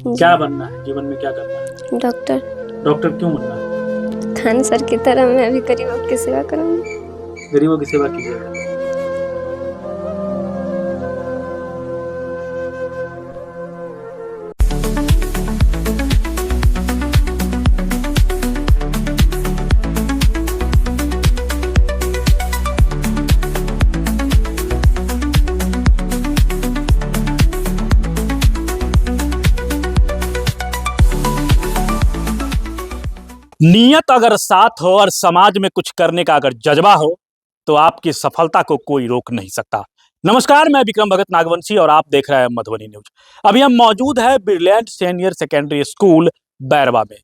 क्या बनना है जीवन में, क्या करना है? डॉक्टर। डॉक्टर क्यों बनना है? खान सर की तरह मैं भी गरीबों की सेवा करूंगी। गरीबों की सेवा कीजिएगा। नियत अगर साथ हो और समाज में कुछ करने का अगर जज्बा हो तो आपकी सफलता को कोई रोक नहीं सकता। नमस्कार, मैं विक्रम भगत नागवंशी और आप देख रहे हैं मधुबनी न्यूज। अभी हम मौजूद है brilliant senior secondary school Bairwa में।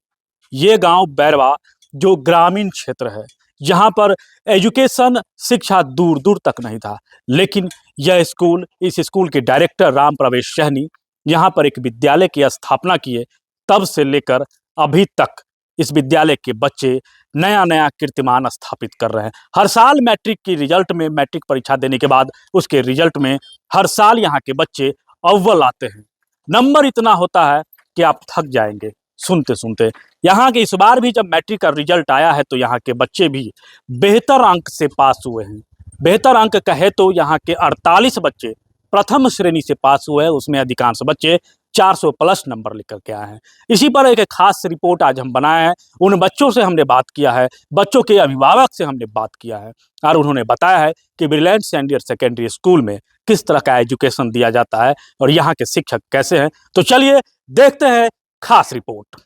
ये गांव बैरवा जो ग्रामीण क्षेत्र है, जहां पर एजुकेशन शिक्षा दूर दूर तक नहीं था, लेकिन यह स्कूल, इस स्कूल के डायरेक्टर राम प्रवेश सहनी यहाँ पर एक विद्यालय की स्थापना किए। तब से लेकर अभी तक इस विद्यालय के बच्चे नया नया कीर्तिमान स्थापित कर रहे हैं। हर साल मैट्रिक की रिजल्ट में, मैट्रिक परीक्षा देने के बाद उसके रिजल्ट में हर साल यहाँ के बच्चे अव्वल आते हैं। नंबर इतना होता है कि आप थक जाएंगे सुनते सुनते। यहाँ के इस बार भी जब मैट्रिक का रिजल्ट आया है तो यहाँ के बच्चे भी बेहतर अंक से पास हुए हैं। बेहतर अंक कहे तो यहाँ के 48 बच्चे प्रथम श्रेणी से पास हुए हैं, उसमें अधिकांश बच्चे 400 प्लस नंबर लेकर के आए हैं। इसी पर एक खास रिपोर्ट आज हम बनाए हैं। उन बच्चों से हमने बात किया है, बच्चों के अभिभावक से हमने बात किया है और उन्होंने बताया है कि ब्रिलियंट सीनियर सेकेंडरी स्कूल में किस तरह का एजुकेशन दिया जाता है और यहाँ के शिक्षक कैसे हैं। तो चलिए देखते हैं खास रिपोर्ट।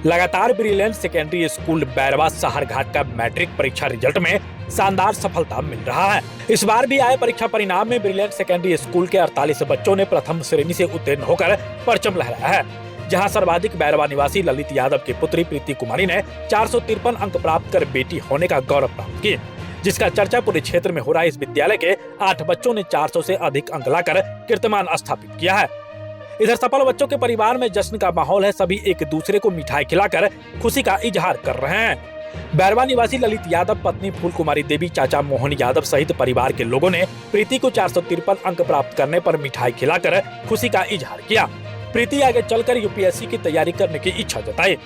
लगातार ब्रिलियंट सेकेंडरी स्कूल बैरवा शहरघाट का मैट्रिक परीक्षा रिजल्ट में शानदार सफलता मिल रहा है। इस बार भी आए परीक्षा परिणाम में ब्रिलियंट सेकेंडरी स्कूल के 48 बच्चों ने प्रथम श्रेणी से उत्तीर्ण होकर परचम लहराया है। जहां सर्वाधिक बैरवा निवासी ललित यादव की पुत्री प्रीति कुमारी ने 453 अंक प्राप्त कर बेटी होने का गौरव प्राप्त किए, जिसका चर्चा पूरे क्षेत्र में हो रहा है। इस विद्यालय के 8 बच्चों ने 400 से अधिक अंक लाकर कीर्तिमान स्थापित किया है। इधर सफल बच्चों के परिवार में जश्न का माहौल है। सभी एक दूसरे को मिठाई खिलाकर खुशी का इजहार कर रहे हैं। बैरवा निवासी ललित यादव, पत्नी फूल कुमारी देवी, चाचा मोहन यादव सहित परिवार के लोगों ने प्रीति को 453 अंक प्राप्त करने पर मिठाई खिलाकर खुशी का इजहार किया। प्रीति आगे चलकर यूपीएससी की तैयारी करने की इच्छा जताई।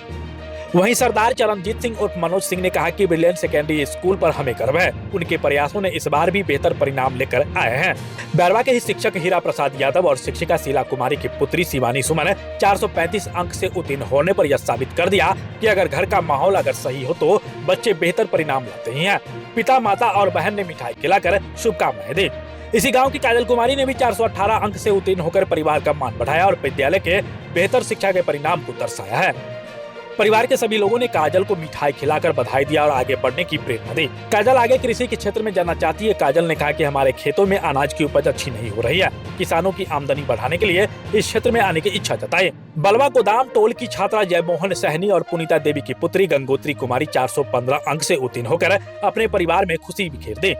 वहीं सरदार चरणजीत सिंह उर्फ मनोज सिंह ने कहा कि ब्रिलियंट सेकेंडरी स्कूल पर हमें गर्व है। उनके प्रयासों ने इस बार भी बेहतर परिणाम लेकर आए हैं। बैरवा के ही शिक्षक हीरा प्रसाद यादव और शिक्षिका शीला कुमारी की पुत्री शिवानी सुमन 435 अंक से उत्तीर्ण होने पर यह साबित कर दिया कि अगर घर का माहौल अगर सही हो तो बच्चे बेहतर परिणाम लाते ही हैं। पिता, माता और बहन ने मिठाई खिलाकर शुभकामनाएं दी। इसी गांव की काजल कुमारी ने भी 418 अंक से उत्तीर्ण होकर परिवार का मान बढ़ाया और विद्यालय के बेहतर शिक्षा के परिणाम को दर्शाया है। परिवार के सभी लोगों ने काजल को मिठाई खिलाकर बधाई दिया और आगे बढ़ने की प्रेरणा दी। काजल आगे कृषि के क्षेत्र में जाना चाहती है। काजल ने कहा कि हमारे खेतों में अनाज की उपज अच्छी नहीं हो रही है। किसानों की आमदनी बढ़ाने के लिए इस क्षेत्र में आने की इच्छा जताई। बलवा गोदाम टोल की छात्रा जयमोहन सहनी और पुनीता देवी की पुत्री गंगोत्री कुमारी 415 अंक से उत्तीर्ण होकर अपने परिवार में खुशी बिखेर दी।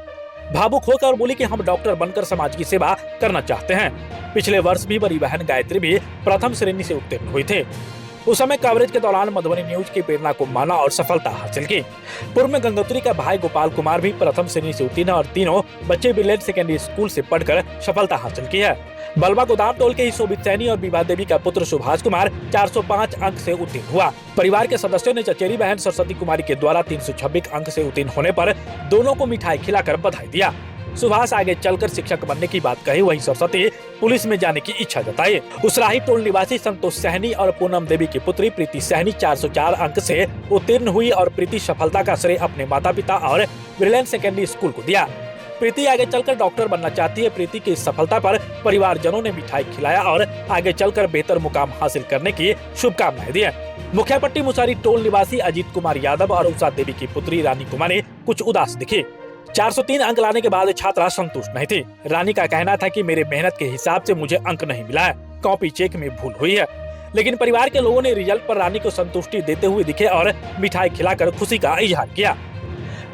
भावुक होकर और बोली कि हम डॉक्टर बनकर समाज की सेवा करना चाहते हैं। पिछले वर्ष भी बड़ी बहन गायत्री भी प्रथम श्रेणी से उत्तीर्ण हुई थे। उस समय कवरेज के दौरान मधुबनी न्यूज की प्रेरणा को माना और सफलता हासिल की। पूर्व में गंगोत्री का भाई गोपाल कुमार भी प्रथम श्रेणी से उत्तीर्ण और तीनों बच्चे ब्रिलियंट सेकेंडरी स्कूल से पढ़कर सफलता हासिल की है। बलवा गोदाम टोल के ही शोभित सैनी और विभा देवी का पुत्र सुभाष कुमार 405 अंक से उत्तीर्ण हुआ। परिवार के सदस्यों ने चचेरी बहन सरस्वती कुमारी के द्वारा 326 अंक से उत्तीर्ण होने पर दोनों को मिठाई खिलाकर बधाई दिया। सुभाष आगे चलकर शिक्षक बनने की बात कही, वहीं सरस्वती पुलिस में जाने की इच्छा जताई। उसराही टोल निवासी संतोष सहनी और पूनम देवी की पुत्री प्रीति सहनी 404 अंक से उत्तीर्ण हुई और प्रीति सफलता का श्रेय अपने माता पिता और ब्रिलियंट सेकेंडरी स्कूल को दिया। प्रीति आगे चलकर डॉक्टर बनना चाहती है। प्रीति की इस सफलता पर परिवारजनों ने मिठाई खिलाया और आगे चलकर बेहतर मुकाम हासिल करने की शुभकामनाएं दी। मुखियापट्टी मुसारी टोल निवासी अजीत कुमार यादव और उषा देवी की पुत्री रानी कुमारी कुछ उदास दिखी। 403 अंक लाने के बाद छात्रा संतुष्ट नहीं थी। रानी का कहना था कि मेरे मेहनत के हिसाब से मुझे अंक नहीं मिला है, कॉपी चेक में भूल हुई है। लेकिन परिवार के लोगों ने रिजल्ट पर रानी को संतुष्टि देते हुए दिखे और मिठाई खिलाकर खुशी का इजहार किया।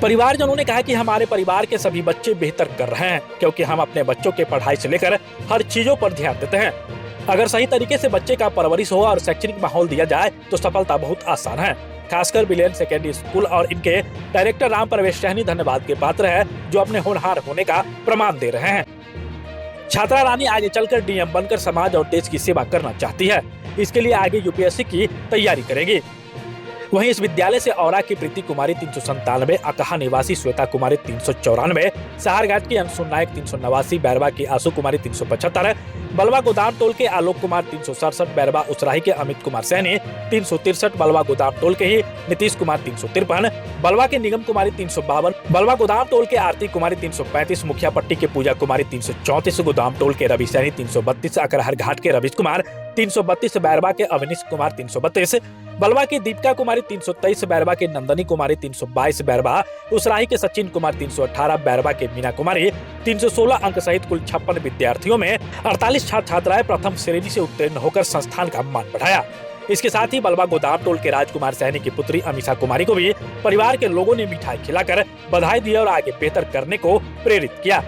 परिवारजनों ने कहा कि हमारे परिवार के सभी बच्चे बेहतर कर रहे हैं, क्योंकि हम अपने बच्चों के पढ़ाई से लेकर हर चीजों पर ध्यान देते हैं। अगर सही तरीके से बच्चे का परवरिश हो और शैक्षणिक माहौल दिया जाए तो सफलता बहुत आसान है। खासकर ब्रिलियंट सेकेंडरी स्कूल और इनके डायरेक्टर राम प्रवेश सहनी धन्यवाद के पात्र है, जो अपने होनहार होने का प्रमाण दे रहे हैं। छात्रा रानी आगे चलकर डीएम बनकर समाज और देश की सेवा करना चाहती है। इसके लिए आगे यूपीएससी की तैयारी करेगी। वहीं इस विद्यालय से औरा की प्रीति कुमारी 397, अकहा निवासी श्वेता कुमारी 394, सहारघाट की अंशु नायक 389, बैरवा की आशु कुमारी 375, बलवा गोदाम टोल के आलोक कुमार 367, बैरवा उसराही के अमित कुमार सैनी 363, बलवा गोदाम टोल के ही नीतीश कुमार 353, बलवा के निगम कुमारी 352, बलवा गोदाम टोल के आरती कुमारी 335, मुखिया पट्टी के पूजा कुमारी 334, गोदाम टोल के रवि सैनी 332, अकरहर घाट के रविश कुमार 332, बैरवा के अवनीश कुमार 332, बलवा की दीपिका कुमारी 323, बैरवा के नंदनी कुमारी 322, बैरवा उसराही के सचिन कुमार 318, बैरवा के मीना कुमारी 316 अंक सहित कुल 56 विद्यार्थियों में 48 छात्र छात्राएं प्रथम श्रेणी से उत्तीर्ण होकर संस्थान का मान बढ़ाया। इसके साथ ही बलवा गोदाम टोल के राजकुमार सैनी की पुत्री अमीषा कुमारी को भी परिवार के लोगों ने मिठाई खिलाकर बधाई दी और आगे बेहतर करने को प्रेरित किया।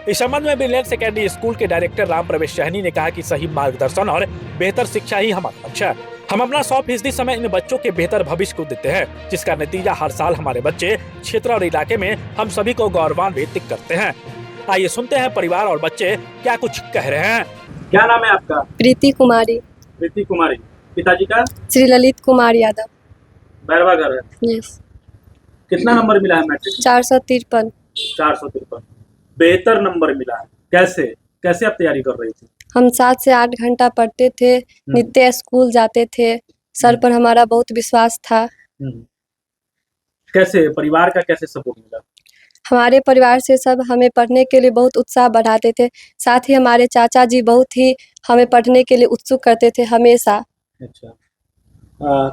इस संबंध में ब्रिलियंट सेकेंडरी स्कूल के डायरेक्टर राम प्रवेश सहनी ने कहा कि सही मार्गदर्शन और बेहतर शिक्षा ही हमारा लक्ष्य है। हम अपना 100% समय इन बच्चों के बेहतर भविष्य को देते हैं, जिसका नतीजा हर साल हमारे बच्चे क्षेत्र और इलाके में हम सभी को गौरवान्वित करते हैं। आइए सुनते हैं परिवार और बच्चे क्या कुछ कह रहे हैं। क्या नाम है आपका? प्रीति कुमारी। प्रीति कुमारी। पिताजी का? श्री ललित कुमार यादव। बैरवा घर है। यस। कितना नंबर मिला है मैट्रिक? 453। 453। बेहतर नंबर मिला है। कैसे कैसे आप तैयारी कर रही थी? हम 7 से 8 घंटा पढ़ते थे, नित्य स्कूल जाते थे, सर पर हमारा बहुत विश्वास था। कैसे परिवार का कैसे सपोर्ट मिला? हमारे परिवार से सब हमें पढ़ने के लिए बहुत उत्साह बढ़ाते थे। साथ ही हमारे चाचा जी बहुत ही हमें पढ़ने के लिए उत्सुक करते थे हमेशा। अच्छा,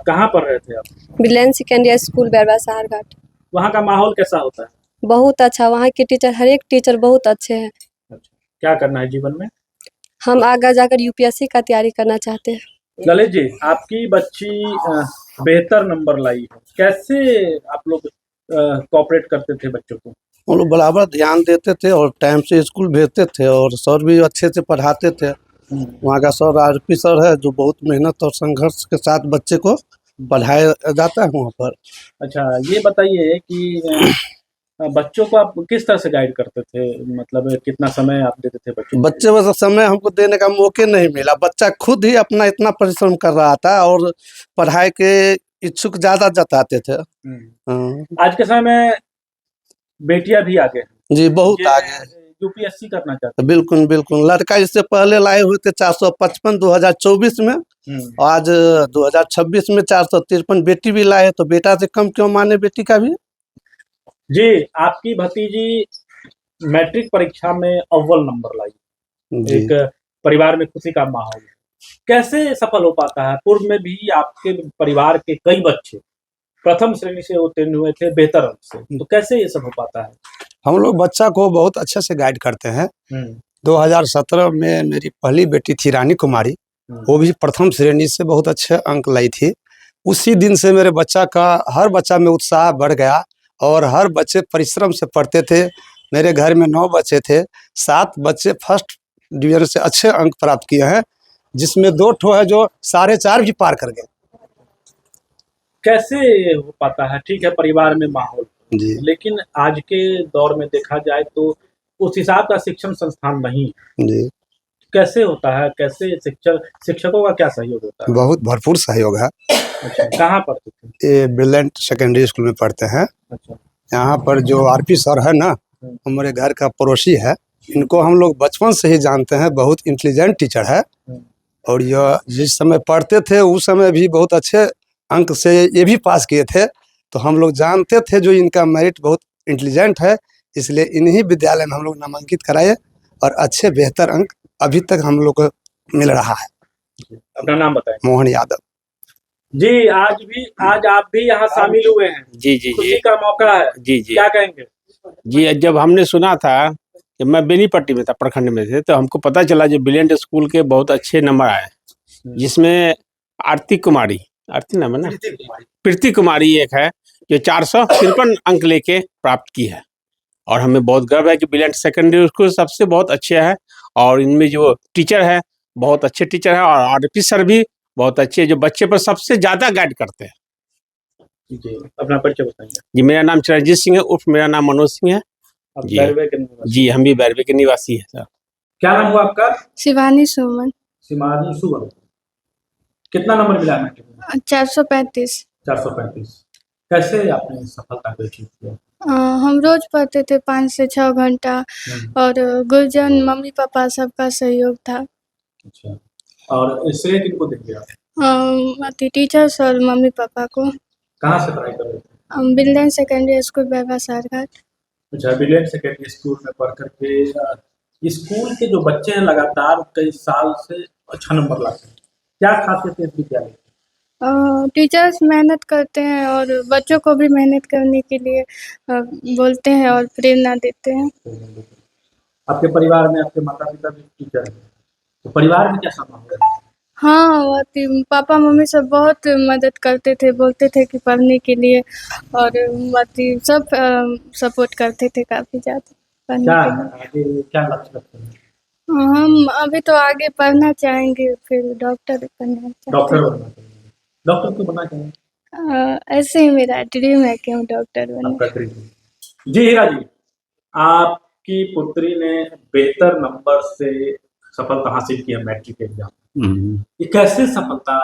कहाँ पढ़ रहे थे आप? Brilliant secondary school Bairwa Saharghat. वहाँ का माहौल कैसा होता है? बहुत अच्छा, वहाँ के टीचर, हर एक टीचर बहुत अच्छे हैं। अच्छा, क्या करना है जीवन में? हम आगे जाकर यूपीएससी का तैयारी करना चाहते हैं। ललित जी, आपकी बच्ची बेहतर नंबर लाई है, कैसे आप लोग कोऑपरेट करते थे बच्चों को? हम लोग बराबर ध्यान देते थे और टाइम से स्कूल भेजते थे और सर भी अच्छे से पढ़ाते थे। वहाँ का सर आरपी सर है जो बहुत मेहनत और संघर्ष के साथ बच्चे को पढ़ाया जाता है वहाँ पर। अच्छा, ये बताइए कि बच्चों को आप किस तरह से गाइड करते थे, मतलब कितना समय आप देते थे बच्चों को? बच्चे बस समय हमको देने का मौके नहीं मिला, बच्चा खुद ही अपना इतना परिश्रम कर रहा था और पढ़ाई के इच्छुक ज्यादा जताते थे। आज के समय में बेटियां भी आगे हैं। जी, बहुत आगे। यूपीएससी करना चाहते हैं। बिल्कुल बिल्कुल, लड़का इससे पहले लाए हुए थे 455 2024 में, आज 2026 में 453 बेटी भी लाए, तो बेटा से कम क्यों माने बेटी का भी। जी, आपकी भतीजी मैट्रिक परीक्षा में अव्वल नंबर लाई, एक परिवार में खुशी का माहौल। कैसे सफल हो पाता है? पूर्व में भी आपके परिवार के कई बच्चे प्रथम श्रेणी से उत्तीर्ण हुए थे बेहतर अंक से, तो कैसे ये सब हो पाता है? हम लोग बच्चा को बहुत अच्छे से गाइड करते हैं। 2017 में मेरी पहली बेटी थी रानी कुमारी, वो भी प्रथम श्रेणी से बहुत अच्छे अंक लाई थी। उसी दिन से मेरे बच्चा का, हर बच्चा में उत्साह बढ़ गया और हर बच्चे परिश्रम से पढ़ते थे। मेरे घर में 9 बच्चे थे, 7 बच्चे फर्स्ट डिवीजन से अच्छे अंक प्राप्त किए हैं, जिसमें 2 ठो है जो 4.5 भी पार कर गए। कैसे हो पाता है? ठीक है, परिवार में माहौल जी, लेकिन आज के दौर में देखा जाए तो उस हिसाब का शिक्षण संस्थान नहीं है। जी, कैसे होता है? कैसे शिक्षकों का क्या सहयोग होता है? बहुत भरपूर सहयोग है। अच्छा, कहाँ पढ़ते थे? ये ब्रिलियंट सेकेंडरी स्कूल में पढ़ते हैं। अच्छा, यहाँ पर जो आरपी सर है ना, हमारे घर का पड़ोसी है, इनको हम लोग बचपन से ही जानते हैं, बहुत इंटेलिजेंट टीचर है। और यह जिस समय पढ़ते थे उस समय भी बहुत अच्छे अंक से ये भी पास किए थे, तो हम लोग जानते थे जो इनका मेरिट बहुत इंटेलिजेंट है, इसलिए इन्हीं विद्यालय में हम लोग नामांकित कराए और अच्छे बेहतर अंक अभी तक हम लोग को मिल रहा है। अपना नाम बताएं। मोहन यादव। जी, आज आप भी यहाँ शामिल हुए हैं। जी जी खुशी जी का मौका है। जी जी क्या कहेंगे? जी, जब हमने सुना था कि मैं बेनीपट्टी में था, प्रखंड में थे, तो हमको पता चला जो ब्रिलियंट स्कूल के बहुत अच्छे नंबर आए, जिसमें आरती नाम है ना, प्रीति कुमारी एक है जो 453 अंक लेके प्राप्त की है। और हमें बहुत गर्व है कि ब्रिलियंट सेकेंडरी स्कूल सबसे बहुत अच्छे है और इनमें जो टीचर है बहुत अच्छे टीचर है और आरपी सर भी बहुत अच्छे, जो बच्चे पर सबसे ज्यादा गाइड करते हैं। जी, अपना परिचय बताएंगे। जी, मेरा नाम चिरंजीत सिंह है, उर्फ मेरा नाम मनोज सिंह है। आप जी। बैरवे के निवासी? जी, हम भी बैरवे के निवासी हैं सर। क्या नाम हुआ आपका? शिवानी सुमन। शिवानी सुमन। कितना नंबर मिला मैट्रिक में? 435। 435। कैसे आपने इस सफलता को अचीव किया? हम रोज पढ़ते थे 5 से 6 घंटा और गुरुजन, मम्मी पापा सबका सहयोग था। अच्छा, और श्रेय किनको देंगे आप? टीचर्स और मम्मी पापा को। कहाँ से पढ़ाई कर रहे थे? बिल्डन सेकेंडरी स्कूल बैबा सारघाट। अच्छा, ब्रिलियंट सेकेंडरी स्कूल में पढ़ करके स्कूल के जो बच्चे हैं लगातार कई साल से अच्छा नंबर लाते हैं, क्या खासियत है इस विद्यालय की? टीचर्स मेहनत करते हैं और बच्चों को भी मेहनत करने के लिए बोलते हैं और प्रेरणा देते हैं। आपके परिवार में आपके माता पिता भी टीचर हैं, तो परिवार में कैसा माहौल है? हाँ, पापा मम्मी सब बहुत मदद करते थे, बोलते थे कि पढ़ने के लिए और सब सपोर्ट करते थे काफ़ी ज़्यादा पढ़ने क्या के लिए। आगे क्या लक्ष्य रखते हैं? हम अभी तो आगे पढ़ना चाहेंगे, फिर डॉक्टर बनना चाहते डॉक्टर हैं। बनना चाहेंगे। डॉक्टर क्यों बनना चाहेंगे? ऐसे ही मेरा ड्रीम है कि हम डॉक्टर बने। आपका ड्रीम है। जी हीरा जी, आपकी पुत्री ने बेहतर नंबर से सफलता हासिल की है मैट्रिक एग्जाम। ये कैसे सफलता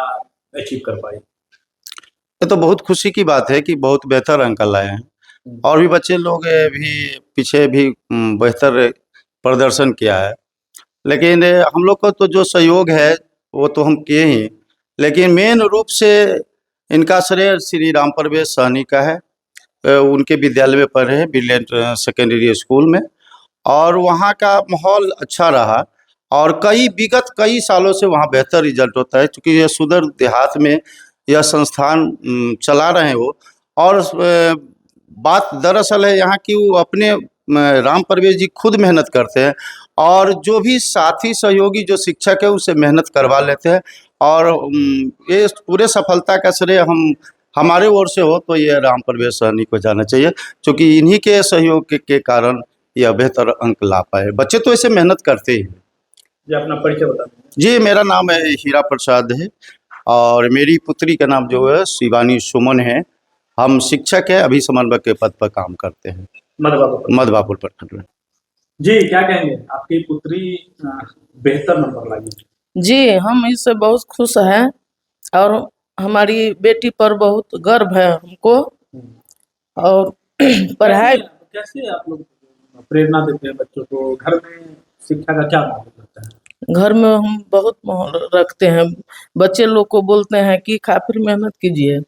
अचीव कर पाई? ये तो बहुत खुशी की बात है कि बहुत बेहतर अंक लाए हैं और भी बच्चे लोग भी पीछे भी बेहतर प्रदर्शन किया है, लेकिन हम लोग का तो जो सहयोग है वो तो हम किए ही, लेकिन मेन रूप से इनका श्रेय श्री राम प्रवेश सहनी का है। उनके विद्यालय में पढ़े हैं ब्रिलियंट सेकेंडरी स्कूल में, और वहाँ का माहौल अच्छा रहा और विगत कई सालों से वहाँ बेहतर रिजल्ट होता है, क्योंकि ये सुदूर देहात में यह संस्थान चला रहे हैं वो। और बात दरअसल है यहाँ की, वो अपने राम प्रवेश जी खुद मेहनत करते हैं और जो भी साथी सहयोगी जो शिक्षक है उससे मेहनत करवा लेते हैं, और ये पूरे सफलता का श्रेय हमारे ओर से हो तो ये राम प्रवेश सहनी को जाना चाहिए, क्योंकि इन्हीं के सहयोग के कारण यह बेहतर अंक ला पाए। बच्चे तो ऐसे मेहनत करते ही हैं। जी, अपना परिचय बता दें। जी, मेरा नाम है हीरा प्रसाद है और मेरी पुत्री का नाम जो है शिवानी सुमन है। हम शिक्षक है, अभी समन्वयक के पद पर काम करते हैं मधवापुर प्रखंड में। जी, क्या कहेंगे? आपकी पुत्री बेहतर नंबर लाई। जी, हम इससे बहुत खुश हैं और हमारी बेटी पर बहुत गर्व है हमको। और पढ़ाई कैसे आप लोग प्रेरणा देते हैं बच्चों को? घर में शिक्षा का क्या माहौल रहता है? घर में हम बहुत माहौल रखते हैं, बच्चे लोग को बोलते हैं कि काफी मेहनत कीजिए।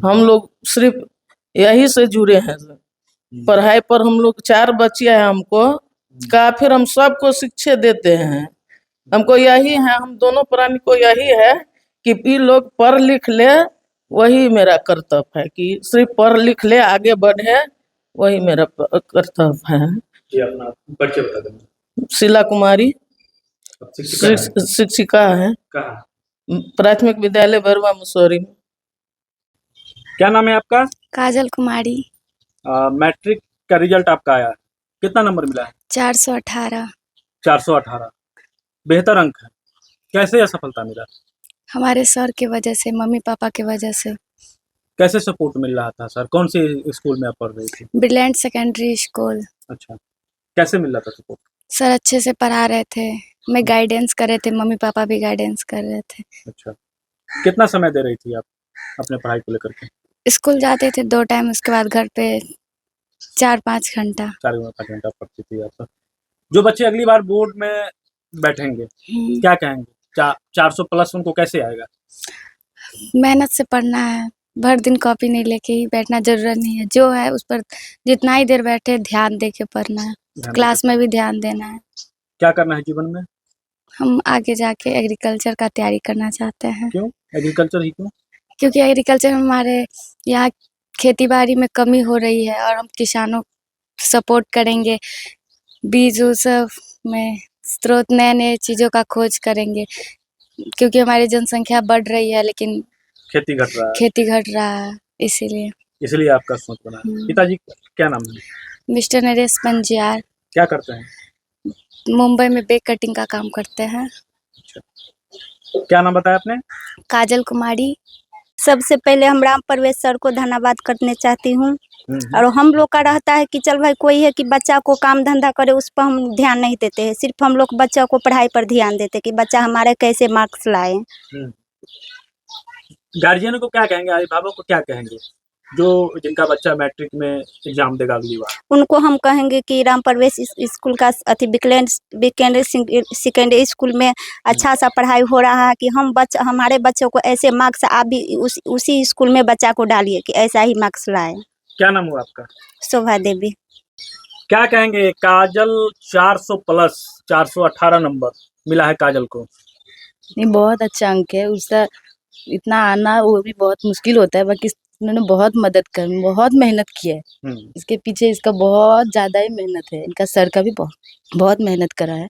हम लोग सिर्फ यही से जुड़े हैं, पढ़ाई पर हम लोग 4 बच्चे हैं हमको, काफी हम सबको शिक्षा देते हैं। हमको यही है, हम दोनों प्राणी को यही है कि ये लोग पढ़ लिख ले, वही मेरा कर्तव्य है कि सिर्फ पढ़ लिख ले, आगे बढ़े, वही मेरा कर्तव्य है। जी, अपना परिचय बता दें। शीला कुमारी, शिक्षिका है, कहाँ? प्राथमिक विद्यालय बरवा मुसौरी में। क्या नाम है आपका? काजल कुमारी। मैट्रिक का रिजल्ट आपका आया, कितना नंबर मिला है? 418। 418, बेहतर अंक है। कैसे यह सफलता मिला? हमारे सर की वजह से, मम्मी पापा की वजह से। कैसे सपोर्ट मिल रहा था सर? कौन सी स्कूल में आप पढ़ रही थी? Brilliant secondary school. अच्छा, कैसे मिल रहा था सपोर्ट? सर अच्छे से पढ़ा रहे थे, मैं गाइडेंस कर रहे थे, मम्मी पापा भी गाइडेंस कर रहे थे। अच्छा, कितना समय दे रही थी आप अपने पढ़ाई को लेकर के? स्कूल जाते थे 2 टाइम, उसके बाद घर पे 4-5 घंटा। 4-5 घंटा पढ़ती थी आप? जो बच्चे अगली बार बोर्ड में बैठेंगे क्या कहेंगे? 400 प्लस उनको कैसे आएगा? मेहनत से पढ़ना है, भर दिन कॉपी नहीं लेके ही बैठना जरूरत नहीं है, जो है उस पर जितना ही देर बैठे ध्यान दे के पढ़ना है, क्लास में भी ध्यान देना है। क्या करना है जीवन में? हम आगे जाके एग्रीकल्चर का तैयारी करना चाहते हैं। क्यों एग्रीकल्चर ही क्यों? क्योंकि एग्रीकल्चर हमारे यहाँ खेती बाड़ी में कमी हो रही है और हम किसानों सपोर्ट करेंगे, बीज सब में स्रोत नए चीज़ों का खोज करेंगे, क्योंकि हमारी जनसंख्या बढ़ रही है लेकिन खेती घट रहा है, इसीलिए आपका सोच बना है। पिताजी क्या नाम है? मिस्टर नरेश पंजियार। क्या करते हैं? मुंबई में बेक कटिंग का काम करते हैं। क्या नाम बताया आपने? काजल कुमारी। सबसे पहले हम राम प्रवेश सर को धन्यवाद करने चाहती हूँ। और हम लोग का रहता है कि चल भाई कोई है कि बच्चा को काम धंधा करे, उस पर हम ध्यान नहीं देते हैं, सिर्फ हम लोग बच्चा को पढ़ाई पर ध्यान देते कि बच्चा हमारे कैसे मार्क्स लाए। गार्जियनों को क्या कहेंगे, अभिभावक को क्या कहेंगे जो जिनका बच्चा मैट्रिक में एग्जाम देगा अगली बार? उनको हम कहेंगे कि राम प्रवेश स्कूल का अति विकेंद्र सेकेंडरी स्कूल में अच्छा सा पढ़ाई हो रहा है कि हमारे बच्चों को ऐसे मार्क्स आप भी उसी स्कूल में बच्चा को डालिए कि ऐसा ही मार्क्स लाए। क्या नाम हुआ आपका? शोभा देवी। क्या कहेंगे, काजल 400 प्लस 418 नंबर मिला है काजल को। नहीं, बहुत अच्छा अंक है उसका। इतना आना वो भी बहुत मुश्किल होता है, बाकी उन्होंने बहुत मेहनत की है। इसके पीछे इसका बहुत ज्यादा ही मेहनत है। इनका सर का भी बहुत मेहनत करा है।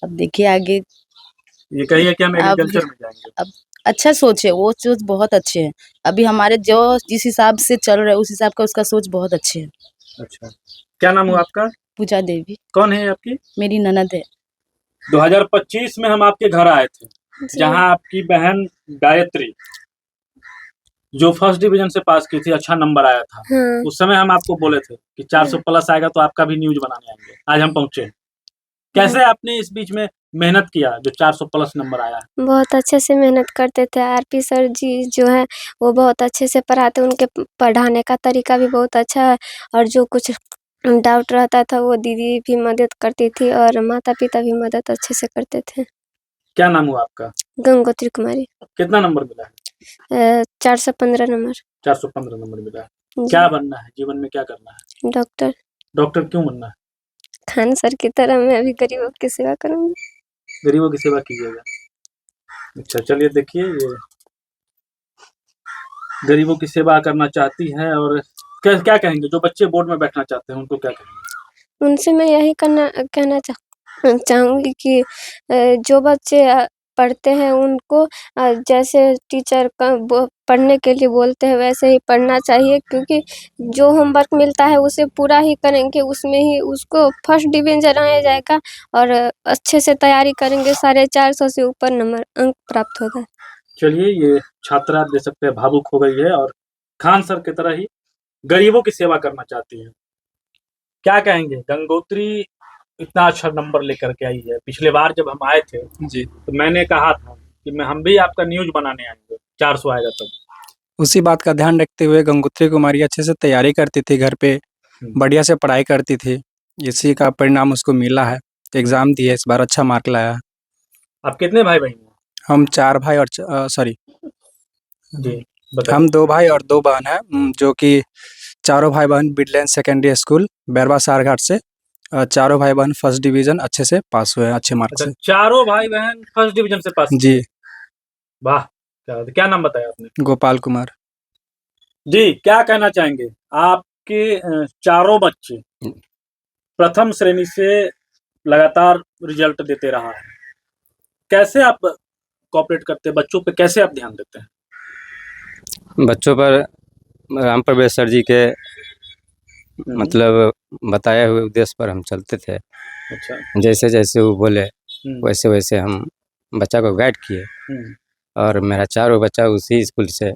अब देखिए आगे। ये कहिए कि हम एग्रीकल्चर में जाएंगे। अब अच्छा सोच है, वो सोच बहुत अच्छे है। अभी हमारे जो जिस हिसाब से चल रहा है उस हिसाब का उसका सोच बहुत अच्छे है। अच्छा, क्या नाम हुआ आपका? पूजा देवी। कौन है आपकी? मेरी ननद है। 2025 में हम आपके घर आए थे, जहां आपकी बहन गायत्री जो फर्स्ट डिवीजन से पास की थी, अच्छा नंबर आया था। उस समय हम आपको बोले थे कि 400 प्लस आएगा तो आपका भी न्यूज बनाने आएंगे। आज हम पहुंचे। कैसे आपने इस बीच में मेहनत किया जो 400 प्लस नंबर आया? बहुत अच्छे से मेहनत करते थे। आरपी सर जी जो है वो बहुत अच्छे से पढ़ाते, उनके पढ़ाने का तरीका भी बहुत अच्छा है। और जो कुछ डाउट रहता था वो दीदी भी मदद करती थी और माता पिता भी मदद अच्छे से करते थे। क्या नाम हुआ आपका? गंगोत्री कुमारी। कितना नंबर मिला है? 415 नंबर। 415 नंबर मिला है। जी। क्या बनना है जीवन में, क्या करना है? डॉक्टर। डॉक्टर क्यों बनना है? खान सर की तरह मैं अभी गरीबों की सेवा करूंगी। गरीबों की सेवा कीजिएगा। अच्छा, चलिए देखिए, ये गरीबों की सेवा करना चाहती हैं। और क्या कहेंगे जो बच्चे बोर्ड में बैठना चाहते हैं उनको क्या कहेंगे? उनसे मैं यही कहना चाहूंगी कि जो बच्चे पढ़ते हैं उनको जैसे टीचर पढ़ने के लिए बोलते हैं वैसे ही पढ़ना चाहिए, क्योंकि जो होमवर्क मिलता है उसे पूरा ही करेंगे, उसमें ही उसको फर्स्ट डिवीजन आया जाएगा। और अच्छे से तैयारी करेंगे 450 से ऊपर नंबर अंक प्राप्त होगा। चलिए, ये छात्रा आप दे सकते हैं भावुक हो गई है और खान सर की तरह ही गरीबों की सेवा करना चाहती है। क्या कहेंगे, गंगोत्री इतना अच्छा नंबर लेकर के आई है। पिछले बार जब हम आए थे जी, तो मैंने कहा था कि हम भी आपका न्यूज बनाने आएंगे, 400 आएगा तब। उसी बात का ध्यान रखते हुए गंगोत्री कुमारी अच्छे से तैयारी करती थी, घर पे बढ़िया से पढ़ाई करती थी। इसी का परिणाम उसको मिला है। एग्जाम दिए, इस बार अच्छा मार्क लाया। आप कितने भाई बहन हैं? हम 4 भाई और सॉरी जी, बताइए। हम 2 भाई और 2 बहन हैं, जो कि चारों भाई बहन बिडलैंड सेकेंडरी स्कूल बैरवा सारघाट से चारों भाई बहन फर्स्ट डिवीजन अच्छे से पास हुए हैं, अच्छे मार्क अच्छा, से। चारों भाई बहन फर्स्ट डिवीजन से पास? जी। वाह, क्या नाम बताया आपने? गोपाल कुमार। जी, क्या कहना चाहेंगे? आपके चारों बच्चे प्रथम श्रेणी से लगातार रिजल्ट देते रहा है। कैसे आप कोऑपरेट करते हैं बच्चों पे, कैसे आप ध्यान देते हैं? बच्चों पर राम प्रवेश सर जी के मतलब बताए हुए उद्देश्य पर हम चलते थे। अच्छा। जैसे जैसे वो बोले वैसे वैसे हम बच्चा को गाइड किए और मेरा चारों बच्चा उसी स्कूल से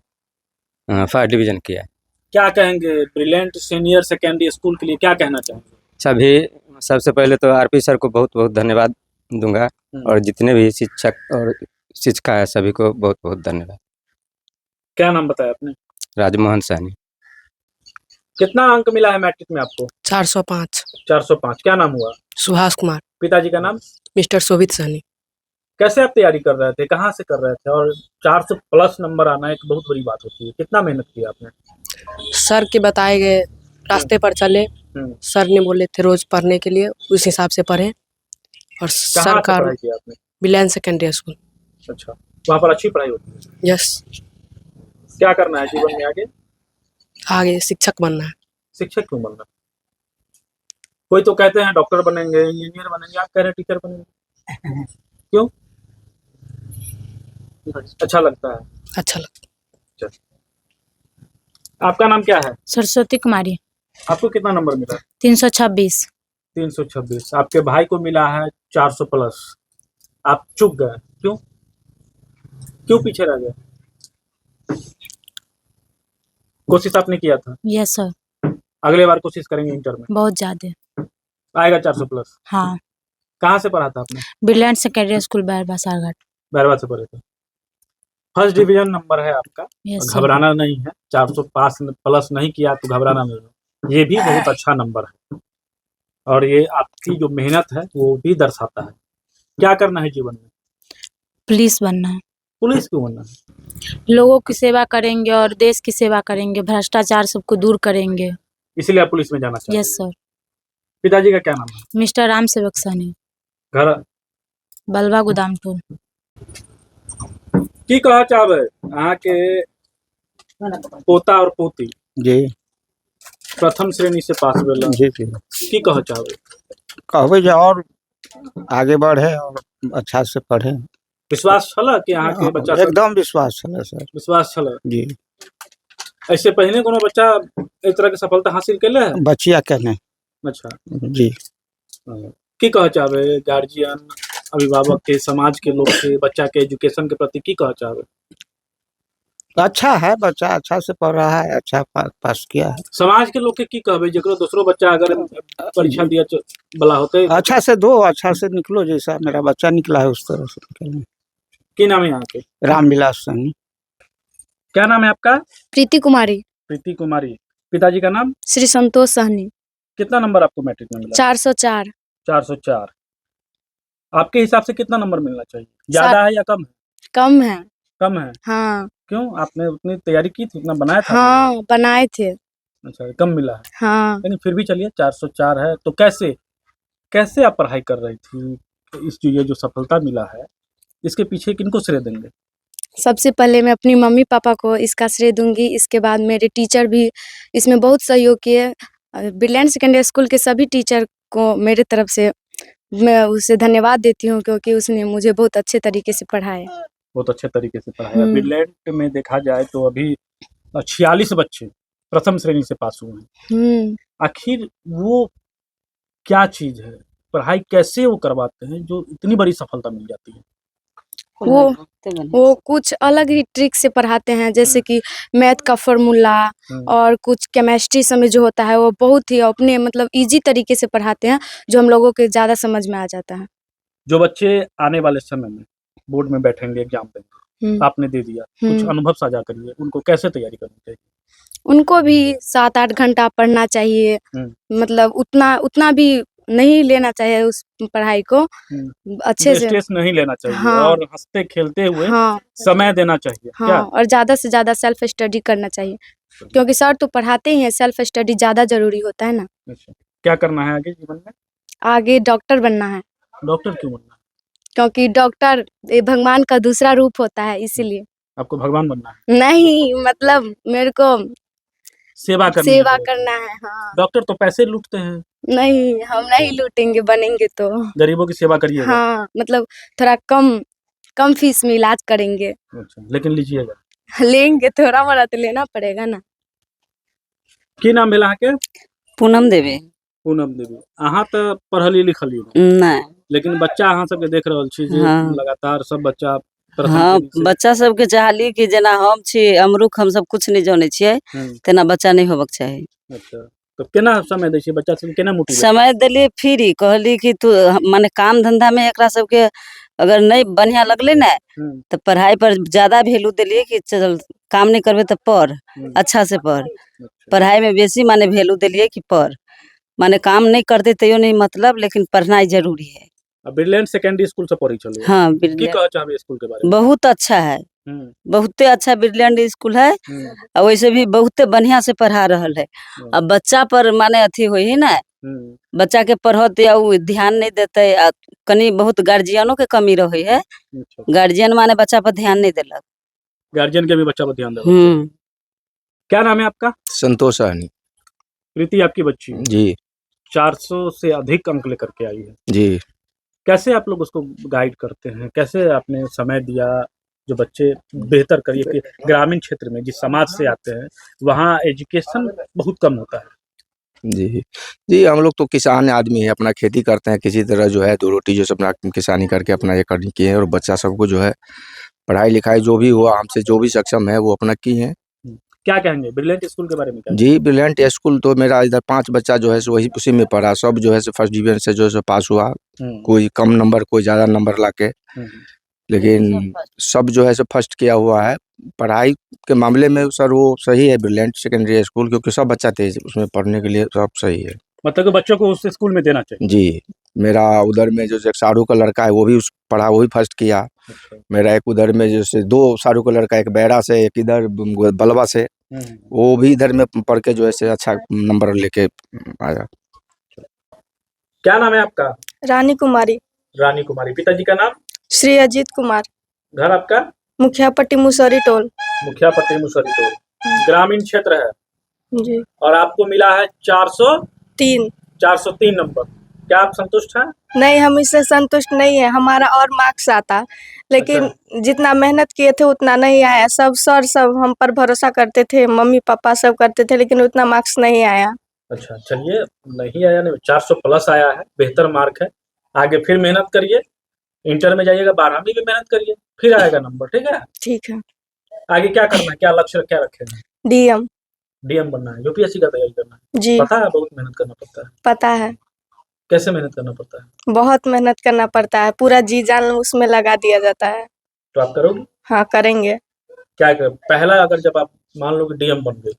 फर्स्ट डिवीजन किया। क्या कहेंगे ब्रिलियंट सीनियर सेकेंडरी स्कूल के लिए, क्या कहना चाहेंगे? सभी सबसे पहले तो आरपी सर को बहुत बहुत धन्यवाद दूंगा और जितने भी शिक्षक और शिक्षिका है सभी को बहुत बहुत धन्यवाद। क्या नाम बताया आपने? राजमोहन सैनी। कितना अंक मिला है मैट्रिक में आपको? 405। 405। क्या नाम हुआ? सुहास कुमार। पिताजी का नाम? मिस्टर शोभित सहनी। कैसे आप तैयारी कर रहे थे, कहाँ से कर रहे थे? और 400 प्लस नंबर आना एक बहुत बड़ी बात होती है। कितना मेहनत किया आपने? सर के बताए गए रास्ते पर चले। सर ने बोले थे रोज पढ़ने के लिए, उस हिसाब से पढ़े। और सरकार बिडलैंड सेकेंडरी स्कूल। अच्छा, वहाँ पर अच्छी पढ़ाई होती है? यस। क्या करना है जीवन में आगे? आगे शिक्षक बनना है। शिक्षक क्यों बनना? कोई तो कहते हैं डॉक्टर बनेंगे, इंजीनियर बनेंगे, आप कह रहे हैं टीचर बनेंगे। क्यों? अच्छा लगता है? अच्छा लगता है। आपका नाम क्या है? सरस्वती कुमारी। आपको कितना नंबर मिला? 326। 326। आपके भाई को मिला है 400 प्लस। आप चुप गए, क्यों? क्यों पीछे रह गए? कोशिश आपने किया था? Yes sir. अगले बार कोशिश करेंगे इंटर में? बहुत ज्यादा आएगा 400 प्लस? हाँ। कहाँ से पढ़ा था आपने? बिडलैंड सेकेंडरी स्कूल बैरवा सारघाट। बैरवा से पढ़े थे। फर्स्ट डिवीजन नंबर है आपका, यस सर। घबराना नहीं है। 400 पास प्लस नहीं किया तो घबराना नहीं है, ये भी बहुत अच्छा नंबर है और ये आपकी जो मेहनत है वो भी दर्शाता है। क्या करना है जीवन में? पुलिस बनना है। पुलिस क्यों बनना है? लोगों की सेवा करेंगे और देश की सेवा करेंगे, भ्रष्टाचार सबको दूर करेंगे। इसीलिए आप पुलिस में जाना चाहते हैं? Yes sir. पिताजी का क्या नाम है? मिस्टर राम सेवक सैनी, घर बलवा गोदामपुर। की कहा चाहबे अहाँ के पोता और पोती जी प्रथम श्रेणी से पास भेल जी जी की कह चाहबे? कहबे जे और आगे बढ़े और अच्छा से पढ़े। विश्वास छला कि अहाँ के बच्चा सब एकदम विश्वास है सर। विश्वास छला? जी ऐसे पहले कोनो बच्चा इस तरह के सफलता हासिल कैले है? बचिया कहने अच्छा, जी की कह चाहबे गार्जियन, अभिभावक के, समाज के लोग के बच्चा के एजुकेशन के प्रति की कह चाहबे? अच्छा है, बच्चा अच्छा से पढ़ रहा है, अच्छा पास किया है। समाज के लोग के की कहबे जेकरो दूसरो बच्चा अगर परीक्षा दिया बला होते? अच्छा से दो, अच्छा से निकलो, जैसा मेरा बच्चा निकला है उस तरह से निकलना। की नाम है यहाँ के? रामविलास सैनी। क्या नाम है आपका? प्रीति कुमारी। प्रीति कुमारी। पिताजी का नाम? श्री संतोष सहनी। कितना नंबर आपको मैट्रिक में मिला? 404। 404। आपके हिसाब से कितना नंबर मिलना चाहिए? ज्यादा है या कम है? कम है। कम है? हाँ क्यों? आपने उतनी तैयारी की थी, उतना बनाया था? हाँ बनाए थे। अच्छा, कम मिला है। हाँ लेकिन फिर भी चलिए 404 है तो कैसे कैसे आप पढ़ाई कर रही थी? इस ये जो सफलता मिला है इसके पीछे किनको श्रेय देंगे? सबसे पहले मैं अपनी मम्मी पापा को इसका श्रेय दूंगी। इसके बाद मेरे टीचर भी इसमें बहुत सहयोग किए। ब्रिलियंट सेकेंडरी स्कूल के सभी टीचर को मेरे तरफ से मैं उसे धन्यवाद देती हूँ, क्योंकि उसने मुझे बहुत अच्छे तरीके से पढ़ाया। बहुत अच्छे तरीके से पढ़ाया। ब्रिलियंट में देखा जाए तो अभी 46 बच्चे प्रथम श्रेणी से पास हुए हैं। आखिर वो क्या चीज है, पढ़ाई कैसे वो करवाते हैं जो इतनी बड़ी सफलता मिल जाती है? वो कुछ अलग ही ट्रिक से पढ़ाते हैं, जैसे कि मैथ का फॉर्मूला और कुछ केमिस्ट्री समय जो होता है वो बहुत ही अपने मतलब इजी तरीके से पढ़ाते हैं, जो हम लोगों के ज़्यादा समझ में आ जाता है। जो बच्चे आने वाले समय में बोर्ड में बैठेंगे, एग्जाम देंगे, आपने दे दिया, कुछ अनुभव साझा करिए, उनको कैसे तैयारी करनी चाहिए? उनको भी 7-8 घंटा पढ़ना चाहिए। मतलब उतना भी नहीं लेना चाहिए उस पढ़ाई को, अच्छे से स्ट्रेस नहीं लेना चाहिए। हाँ। और हंसते खेलते हुए हाँ समय देना चाहिए। हाँ क्या? और ज़्यादा से ज़्यादा सेल्फ स्टडी करना चाहिए, क्योंकि सर तो पढ़ाते ही हैं, सेल्फ स्टडी ज़्यादा जरूरी होता है ना। अच्छा, क्या करना है आगे जीवन में? आगे डॉक्टर बनना है। डॉक्टर क्यों बनना है? क्योंकि डॉक्टर भगवान का दूसरा रूप होता है, इसीलिए। आपको भगवान बनना है? नहीं, मतलब मेरे को सेवा सेवा करना है। हाँ। डॉक्टर तो पैसे लूटते हैं। नहीं, हम नहीं लूटेंगे, बनेंगे तो। गरीबों की सेवा करिएगा। हाँ, मतलब थोड़ा कम फीस में इलाज करेंगे। अच्छा, लेकिन लीजिएगा? लेंगे, थोड़ा मोड़ा तो लेना पड़ेगा ना। की नाम भेल अहाँके? पूनम देवी। पूनम देवी। अहाँ तो पढ़ली लिखली नहीं, लेकिन बच्चा अहाँ सबके देख रहल छी जे हाँ। लगातार सब बच्चा हाँ, बच्चा सबके चाहली कि जेना हम छी अमरुख, हम सब कुछ नहीं जाने छियै, तेना बच्चा नहीं होबक चाही। अच्छा, तो केना समय दै छी बच्चा सबके, केना मोटिवेट? समय देलिए फ्री, कहली कि तू माने काम धंधा में एकरा सबके अगर नहीं बढ़िया लगले ना तो पढ़ाई पर ज्यादा वैल्यू दिलिए कि चल काम नहीं करबे तो पढ़, अच्छा से पढ़। पढ़ाई में बेसी माने वैल्यू दिलिए कि पढ़, माने काम नहीं करते तैयो नहीं मतलब, लेकिन पढ़ना जरूरी है। ब्रिलियंट सेकेंडरी स्कूल से पढ़ी चलो? हाँ, की कह चाहबे स्कूल के बारे में? बहुत अच्छा है, बहुते अच्छा ब्रिलियंट स्कूल है। और वैसे भी बहुते बढ़िया से पढ़ा रहल है। अब बच्चा पर माने अथी होई है ना, बच्चा के पढ़त या उ ध्यान नहीं देते, कनी बहुत गार्जियनों के कमी रही है। गार्जियन माने बच्चा पर ध्यान नहीं देलक। गार्जियन के भी बच्चा पर ध्यान दे। क्या नाम है आपका? संतोष सहनी। प्रीति आपकी बच्ची जी। 400 से अधिक अंक लेकर के आई है जी। कैसे आप लोग उसको गाइड करते हैं? कैसे आपने समय दिया जो बच्चे बेहतर करिए? कि ग्रामीण क्षेत्र में जिस समाज से आते हैं वहाँ एजुकेशन बहुत कम होता है। जी जी, हम लोग तो किसान आदमी है, अपना खेती करते हैं, किसी तरह जो है 2 रोटी जो अपना किसानी करके अपना ये करनी की है। और बच्चा सबको जो है पढ़ाई लिखाई जो भी हुआ हमसे जो भी सक्षम है वो अपना की है। क्या कहेंगे ब्रिलियंट स्कूल के बारे में? क्या जी, ब्रिलियंट स्कूल तो मेरा इधर 5 बच्चा जो है सो वही उसी में पढ़ा, सब जो है सो फर्स्ट डिवीजन से जो है सो पास हुआ, कोई कम नंबर कोई ज़्यादा नंबर लाके। लेकिन सब जो है सो फर्स्ट किया हुआ है। पढ़ाई के मामले में सर वो सही है ब्रिलियंट सेकेंडरी स्कूल, क्योंकि सब बच्चा तेज उसमें पढ़ने के लिए सब सही है। मतलब कि बच्चों को उस स्कूल में देना चाहिए। जी, मेरा उधर में जो एक शाहरुख का लड़का है वो भी पढ़ा, वो भी फर्स्ट किया। मेरा एक उधर में जैसे 2 शाहरुख का लड़का, एक बैरा से एक इधर बलवा से, वो भी इधर में पढ़ के जो है से अच्छा नंबर लेके आया। क्या नाम है आपका? रानी कुमारी। रानी कुमारी। पिताजी का नाम? श्री अजीत कुमार। घर आपका? मुखिया पट्टी मुसहरी टोल। मुखिया पट्टी मुसहरी टोल, ग्रामीण क्षेत्र है जी। और आपको मिला है 403। 403 नंबर। क्या आप संतुष्ट हैं? नहीं, हम इससे संतुष्ट नहीं है, हमारा और मार्क्स आता, लेकिन जितना मेहनत किए थे उतना नहीं आया। सब सर सब हम पर भरोसा करते थे, मम्मी पापा सब करते थे, लेकिन उतना मार्क्स नहीं आया। अच्छा, चलिए, नहीं आया नहीं, 400 प्लस आया है, बेहतर मार्क है। आगे फिर मेहनत करिए, इंटर में जाइएगा, 12वीं में भी मेहनत करिए, फिर आएगा नंबर। ठीक है? ठीक है। आगे क्या करना है, क्या लक्ष्य क्या रखे हैं? डीएम। डीएम बनना है, यूपीएससी का तैयारी करना है। जी। पता है बहुत मेहनत करना पड़ता है। पता है। कैसे मेहनत करना पड़ता है? बहुत मेहनत करना पड़ता है, पूरा जी जान उसमें लगा दिया जाता है। तो आप करोगे? हाँ, करेंगे। क्या कर पहला, अगर जब आप मान लो कि डीएम बन गए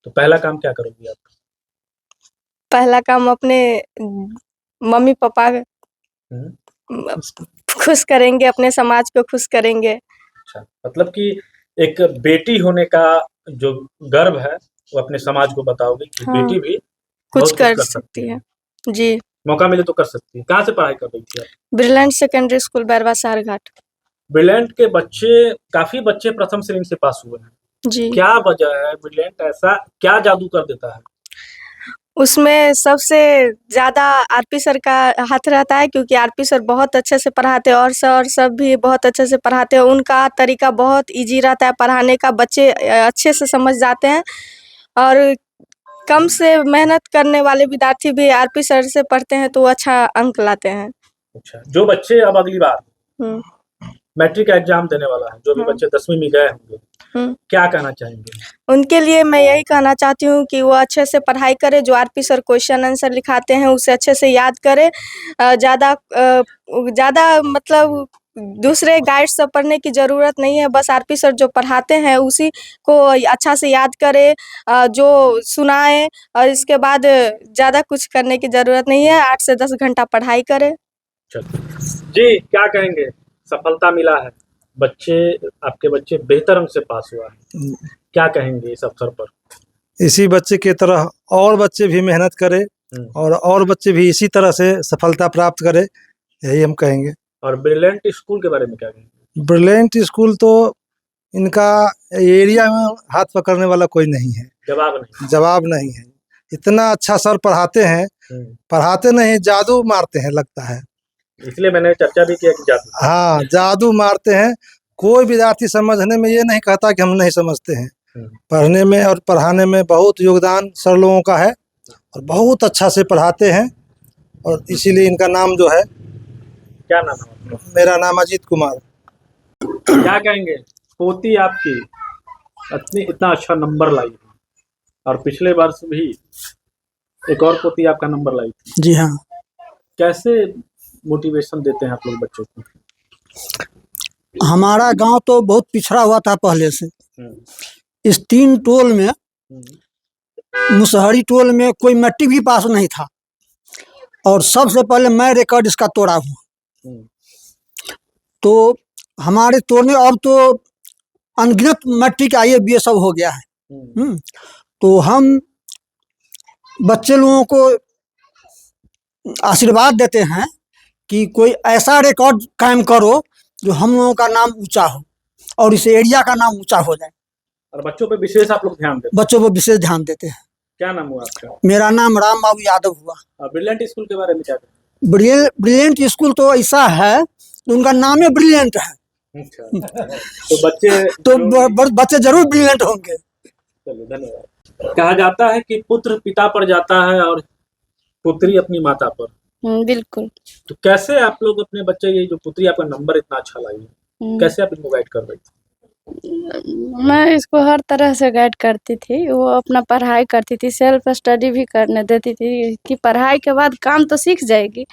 तो पहला काम क्या करोगी आप? पहला काम अपने मम्मी पापा खुश करेंगे, अपने समाज को खुश करेंगे। अच्छा, मतलब कि एक बेटी होने का जो गर्व है वो अपने समाज को बताओगे कि हाँ, बेटी भी कुछ बहुत कर सकती है। जी। मौका मिले तो कर सकती है। कहाँ से पढ़ाई कर रही थी आप? Brilliant secondary school Bairwa Sarghat. Brilliant के बच्चे, काफी बच्चे प्रथम श्रेणी से पास हुए हैं। जी। क्या वजह है? ब्रिलियंट ऐसा क्या जादू कर देता है? उसमें सबसे ज्यादा आरपी सर का हाथ रहता है, क्योंकि आरपी सर बहुत अच्छे से पढ़ाते हैं और सर सब भी बहुत अच्छे से पढ़ाते हैं। उनका तरीका बहुत इजी रहता है पढ़ाने का, बच्चे अच्छे से समझ जाते हैं और कम से मेहनत करने वाले विद्यार्थी भी आरपी सर से पढ़ते हैं तो अच्छा अंक लाते हैं। अच्छा, जो बच्चे अब अगली बार मैट्रिक का एग्जाम देने वाला है, जो भी बच्चे 10वीं में गए होंगे, क्या कहना चाहेंगे? उनके लिए मैं यही कहना चाहती हूँ कि वो अच्छे से पढ़ाई करे, जो आरपी सर क्वेश्चन आंसर लिखाते हैं उसे अच्छे से याद करे। ज़्यादा मतलब दूसरे गाइड से पढ़ने की ज़रूरत नहीं है, बस आरपी सर जो पढ़ाते हैं उसी को अच्छा से याद करे, जो सुनाए, और इसके बाद ज़्यादा कुछ करने की ज़रूरत नहीं है। 8 से 10 घंटा पढ़ाई करे। जी, क्या कहेंगे? सफलता मिला है, बच्चे, आपके बच्चे बेहतर अंक से पास हुआ है, क्या कहेंगे इस अवसर पर? इसी बच्चे की तरह और बच्चे भी मेहनत करें और बच्चे भी इसी तरह से सफलता प्राप्त करें, यही हम कहेंगे। और ब्रिलियंट स्कूल के बारे में क्या कहेंगे? ब्रिलियंट स्कूल तो इनका एरिया में हाथ पकड़ने वाला कोई नहीं है। जवाब नहीं है। इतना अच्छा सर पढ़ाते हैं, पढ़ाते नहीं जादू मारते हैं लगता है, इसलिए मैंने चर्चा भी किया कि जादू। हाँ, जादू मारते हैं। कोई विद्यार्थी समझने में ये नहीं कहता कि हम नहीं समझते हैं। पढ़ने में और पढ़ाने में बहुत योगदान सर लोगों का है और बहुत अच्छा से पढ़ाते हैं, और इसीलिए इनका नाम जो है। क्या नाम है? मेरा नाम अजीत कुमार। क्या कहेंगे? पोती आपकी इतना अच्छा नंबर लाई है और पिछले वर्ष भी एक और पोती आपका नंबर लाई थी। जी हाँ। कैसे मोटिवेशन देते हैं आप लोग बच्चों को? हमारा गांव तो बहुत पिछड़ा हुआ था पहले से। इस 3 टोल में, मुसहरी टोल में कोई मैट्रिक भी पास नहीं था, और सबसे पहले मैं रिकॉर्ड इसका तोड़ा हूँ। तो हमारे तोड़ने अब तो अनगिनत मैट्रिक IAS सब हो गया है। तो हम बच्चे लोगों को आशीर्वाद देते हैं कि कोई ऐसा रिकॉर्ड कायम करो जो हम लोगों का नाम ऊंचा हो और इस एरिया का नाम ऊंचा हो जाए। और बच्चों पे विशेष आप लोग ध्यान देते हैं? बच्चों पर विशेष ध्यान देते हैं। क्या नाम हुआ आपका? मेरा नाम राम बाबू यादव हुआ। ब्रिलियंट स्कूल के बारे में क्या? ब्रिलियंट स्कूल तो ऐसा है, उनका नाम ही ब्रिलियंट है। तो बच्चे जरूर ब्रिलियंट होंगे। चलिए, धन्यवाद। कहा जाता है कि पुत्र पिता पर जाता है और पुत्री अपनी माता पर। बिल्कुल। तो कैसे आप लोग अपने बच्चे, ये जो पुत्री आपका नंबर इतना अच्छा लाई है, कैसे आप इनको गाइड कर रही थी? मैं इसको हर तरह से गाइड करती थी। वो अपना पढ़ाई करती थी, सेल्फ स्टडी भी करने देती थी कि पढ़ाई के बाद काम तो सीख जाएगी,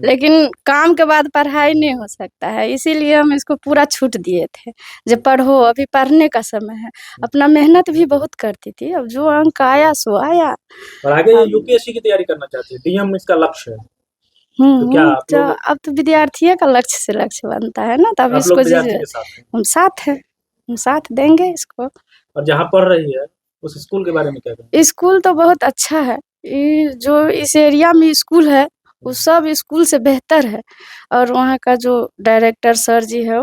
लेकिन काम के बाद पढ़ाई नहीं हो सकता है। इसीलिए हम इसको पूरा छूट दिए थे, जब पढ़ो, अभी पढ़ने का समय है। अपना मेहनत भी बहुत करती थी, अब जो अंक आया सो आया। और आगे यूपीएससी की तैयारी करना चाहती है, डीएम इसका लक्ष्य है। तो क्या आप लोग अब तो विद्यार्थी का लक्ष्य से लक्ष्य बनता है ना, तब आप इसको लोग विद्यार्थी के साथ हैं? हम साथ हैं, हम साथ देंगे इसको। और जहाँ पढ़ रही है उस स्कूल के बारे में क्या कहें? स्कूल तो बहुत अच्छा है, ये जो इस एरिया में स्कूल है वो सब स्कूल से बेहतर है। और वहाँ का जो डायरेक्टर सर जी है,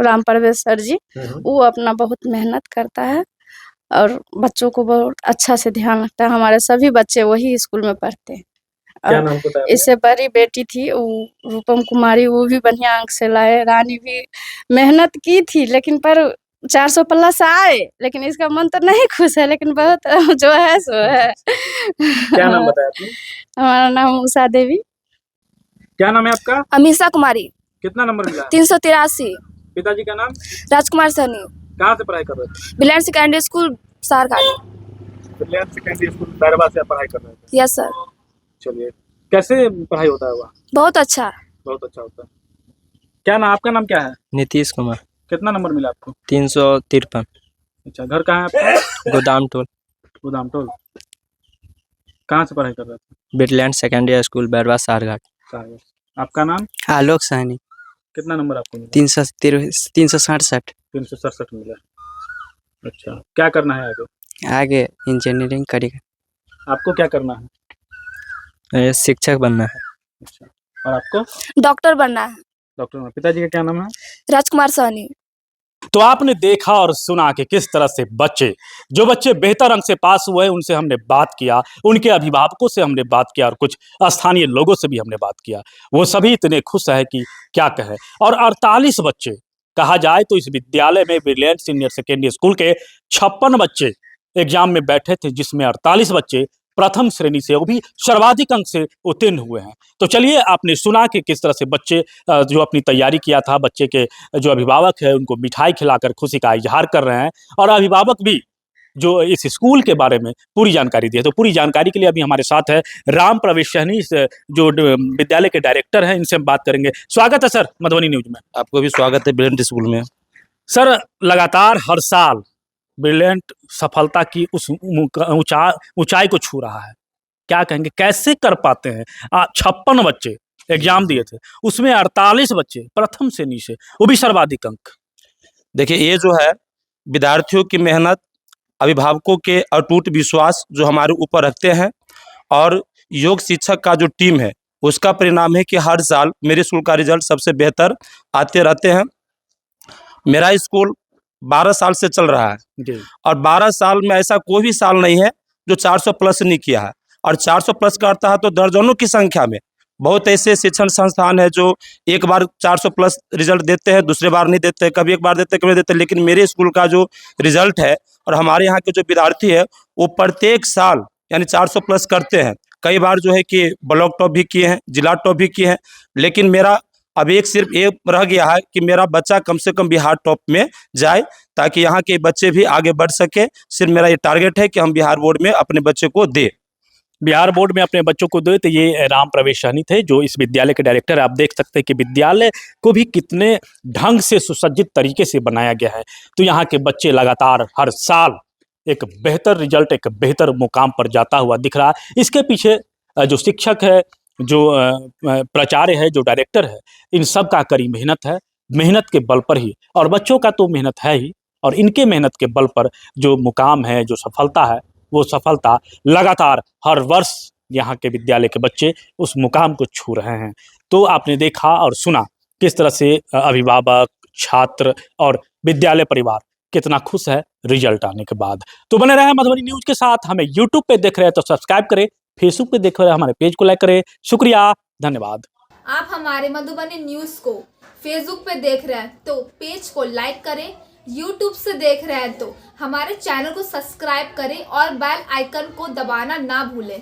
राम परवेश सर जी, वो अपना बहुत मेहनत करता है और बच्चों को बहुत अच्छा से ध्यान रखता है। हमारे सभी बच्चे वही स्कूल में पढ़ते हैं। क्या नाम बताया आपने? इससे बड़ी बेटी थी वो रूपम कुमारी, वो भी बढ़िया अंक से लाए। रानी भी मेहनत की थी, लेकिन पर 400 प्लस आए, लेकिन इसका मन तो नहीं खुश है, लेकिन बहुत जो है सो है। क्या नाम बताया आपने? हमारा नाम उषा देवी। क्या नाम है आपका? अमीषा कुमारी। कितना नंबर मिला? 383। पिताजी का नाम? राजकुमार सैनी। कहाँ से पढ़ाई कर रहे थे? Brilliant secondary school Sarghat. Brilliant secondary school Bairwa से आप पढ़ाई कर रहे थे? Yes sir. चलिए, कैसे पढ़ाई होता है वहाँ? बहुत अच्छा। बहुत अच्छा होता है। क्या नाम, आपका नाम क्या है? नीतीश कुमार। कितना नंबर मिला आपको? 353। अच्छा, घर कहाँ है आपका? गोदाम टोल। गोदाम टोल। कहाँ से पढ़ाई कर रहे थे? Brilliant secondary school Bairwa Sarghat. आपका नाम? आलोक साहनी। कितना नंबर आपको मिला? 367। 367 मिला। अच्छा, क्या करना है आगे? आगे इंजीनियरिंग करेगा। आपको क्या करना है? शिक्षक बनना है। अच्छा, और आपको? डॉक्टर बनना है। डॉक्टर बनना। पिताजी का क्या नाम है? राजकुमार सैनी। तो आपने देखा और सुना कि किस तरह से जो बच्चे बेहतर अंक से पास हुए उनसे हमने बात किया, उनके अभिभावकों से हमने बात किया और कुछ स्थानीय लोगों से भी हमने बात किया। वो सभी इतने खुश है कि क्या कहे। और 48 बच्चे कहा जाए तो इस विद्यालय में, ब्रिलियंट सीनियर सेकेंडरी स्कूल के 56 बच्चे एग्जाम में बैठे थे, जिसमें 48 बच्चे प्रथम श्रेणी से, वो भी सर्वाधिक अंक से उत्तीर्ण हुए हैं। तो चलिए, आपने सुना कि किस तरह से बच्चे जो अपनी तैयारी किया था, बच्चे के जो अभिभावक है उनको मिठाई खिलाकर खुशी का इजहार कर रहे हैं, और अभिभावक भी जो इस स्कूल के बारे में पूरी जानकारी दी है। तो पूरी जानकारी के लिए अभी हमारे साथ है राम प्रवेश सहनी, जो विद्यालय के डायरेक्टर हैं, इनसे हम बात करेंगे। स्वागत है सर मधुबनी न्यूज में। आपको भी स्वागत है ब्रिलियंट स्कूल में। सर, लगातार हर साल ब्रिलियंट सफलता की उस ऊंचाई को छू रहा है, क्या कहेंगे, कैसे कर पाते हैं? 56 बच्चे एग्जाम दिए थे, उसमें 48 बच्चे प्रथम श्रेणी से, वो भी सर्वाधिक अंक। देखिए, ये जो है विद्यार्थियों की मेहनत, अभिभावकों के अटूट विश्वास जो हमारे ऊपर रखते हैं, और योग शिक्षक का जो टीम है उसका परिणाम है कि हर साल मेरे स्कूल का रिजल्ट सबसे बेहतर आते रहते हैं। मेरा स्कूल 12 साल से चल रहा है, और 12 साल में ऐसा कोई भी साल नहीं है जो 400 प्लस नहीं किया है। और 400 प्लस करता है तो दर्जनों की संख्या में बहुत ऐसे शिक्षण संस्थान है जो एक बार 400 प्लस रिजल्ट देते हैं, दूसरे बार नहीं देते, कभी एक बार देते, कभी नहीं देते। लेकिन मेरे स्कूल का जो रिजल्ट है और हमारे यहाँ के जो विद्यार्थी है, वो प्रत्येक साल यानी 400 प्लस करते हैं। कई बार जो है कि ब्लॉक टॉप भी किए हैं, जिला टॉप भी किए हैं। लेकिन मेरा अब सिर्फ एक रह गया है कि मेरा बच्चा कम से कम बिहार टॉप में जाए, ताकि यहाँ के बच्चे भी आगे बढ़ सके। सिर्फ मेरा ये टारगेट है कि हम बिहार बोर्ड में अपने बच्चे को दे। बिहार बोर्ड में अपने बच्चों को दे। तो ये राम प्रवेश सहनी थे, जो इस विद्यालय के डायरेक्टर है। आप देख सकते हैं कि विद्यालय को भी कितने ढंग से सुसज्जित तरीके से बनाया गया है। तो यहाँ के बच्चे लगातार हर साल एक बेहतर रिजल्ट, एक बेहतर मुकाम पर जाता हुआ दिख रहा है। इसके पीछे जो शिक्षक है, जो प्राचार्य है, जो डायरेक्टर है, इन सब का कड़ी मेहनत है। मेहनत के बल पर ही, और बच्चों का तो मेहनत है ही, और इनके मेहनत के बल पर जो मुकाम है, जो सफलता है, वो सफलता लगातार हर वर्ष यहाँ के विद्यालय के बच्चे उस मुकाम को छू रहे हैं। तो आपने देखा और सुना किस तरह से अभिभावक, छात्र और विद्यालय परिवार कितना खुश है रिजल्ट आने के बाद। तो बने रहे मधुबनी न्यूज के साथ। हमें यूट्यूब पे देख रहे हैं तो सब्सक्राइब करें, फेसबुक पे देख रहे हैं हमारे पेज को लाइक करें। शुक्रिया, धन्यवाद। आप हमारे मधुबनी न्यूज को फेसबुक पे देख रहे हैं तो पेज को लाइक करें, यूट्यूब से देख रहे हैं तो हमारे चैनल को सब्सक्राइब करें और बेल आइकन को दबाना ना भूलें।